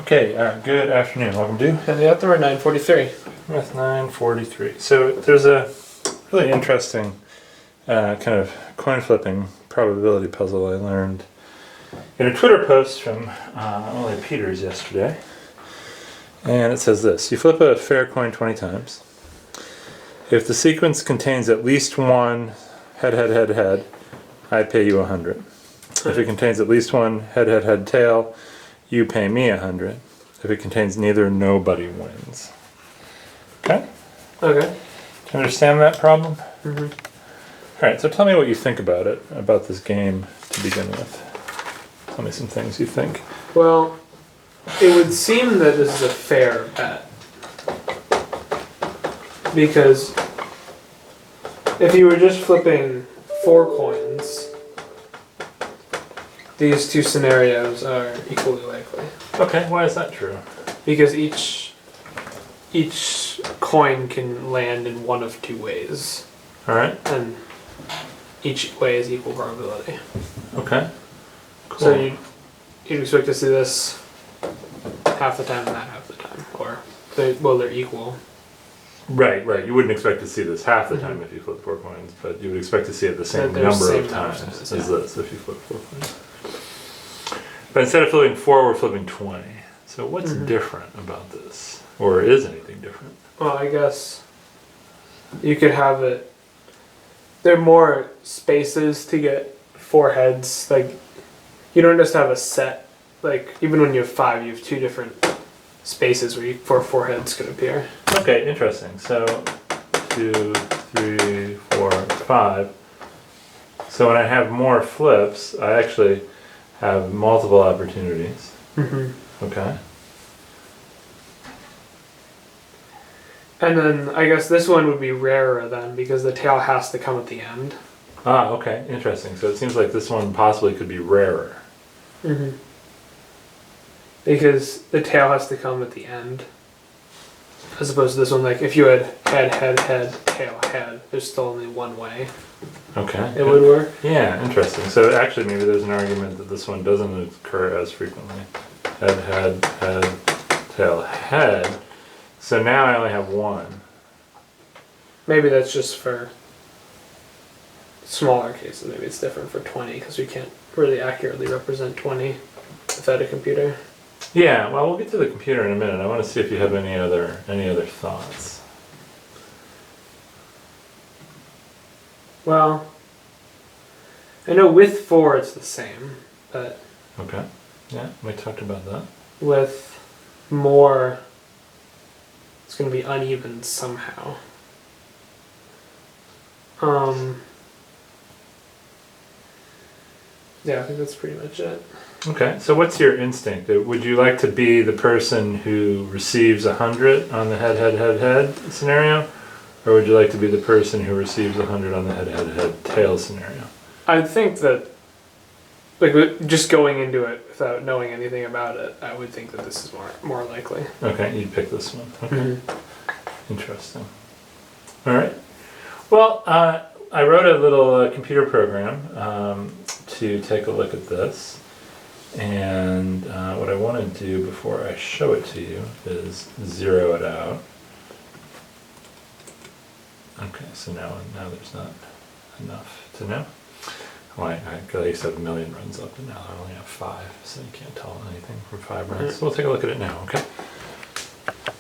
Okay, good afternoon. Welcome to FamilyMath 943. Math943. So there's a really interesting kind of coin flipping probability puzzle I learned in a Twitter post from Emily Peters yesterday. And it says this: you flip a fair coin 20 times. If the sequence contains at least one head, head, head, head, I pay you 100. If it contains at least one head, head, head, tail, you pay me 100. If it contains neither, nobody wins. Okay? Okay. Do you understand that problem? Mm-hmm. Alright, so tell me what you think about it, about this game to begin with. Tell me some things you think. Well, it would seem that this is a fair bet. Because if you were just flipping 4 coins, these two scenarios are equally likely. Okay, why is that true? Because each coin can land in one of 2 ways. Alright. And each way is equal probability. Okay. Cool. So you'd expect to see this half the time and that half the time. Or, they're equal. Right. You wouldn't expect to see this half the time if you flip 4 coins, but you would expect to see it the same number of times as this if you flip 4 coins. But instead of flipping 4, we're flipping 20. So what's different about this? Or is anything different? Well, I guess you could have it... There are more spaces to get 4 heads. Like, you don't just have a set. Like, even when you have 5, you have 2 different spaces where 4 heads could appear. Okay, interesting. So 2, 3, 4, 5. So when I have more flips, I actually have multiple opportunities. Okay. And then I guess this one would be rarer then because the tail has to come at the end. Ah, okay, interesting. So it seems like this one possibly could be rarer. Because the tail has to come at the end. As opposed to this one, like if you had head, head, head, tail, head, there's still only one way. Okay. It would work. Yeah, interesting. So actually maybe there's an argument that this one doesn't occur as frequently. Head, head, head, tail, head. So now I only have 1. Maybe that's just for smaller cases. Maybe it's different for 20 because we can't really accurately represent 20 without a computer. Yeah, well, we'll get to the computer in a minute. I want to see if you have any other thoughts. Well, I know with 4 it's the same, but Okay. Yeah, we talked about that. with more, it's going to be uneven somehow. Yeah, I think that's pretty much it. Okay, so what's your instinct? Would you like to be the person who receives 100 on the head, head, head, head scenario? Or would you like to be the person who receives 100 on the head, head, head, tail scenario? I think that, like, just going into it without knowing anything about it, I would think that this is more likely. Okay, you'd pick this one. Okay. Interesting. All right. Well, I wrote a little computer program to take a look at this. And what I want to do before I show it to you is zero it out. Okay, so now there's not enough to know. Well, I used to have 1 million runs up, and now I only have 5, so you can't tell anything from 5 runs. So we'll take a look at it now, okay?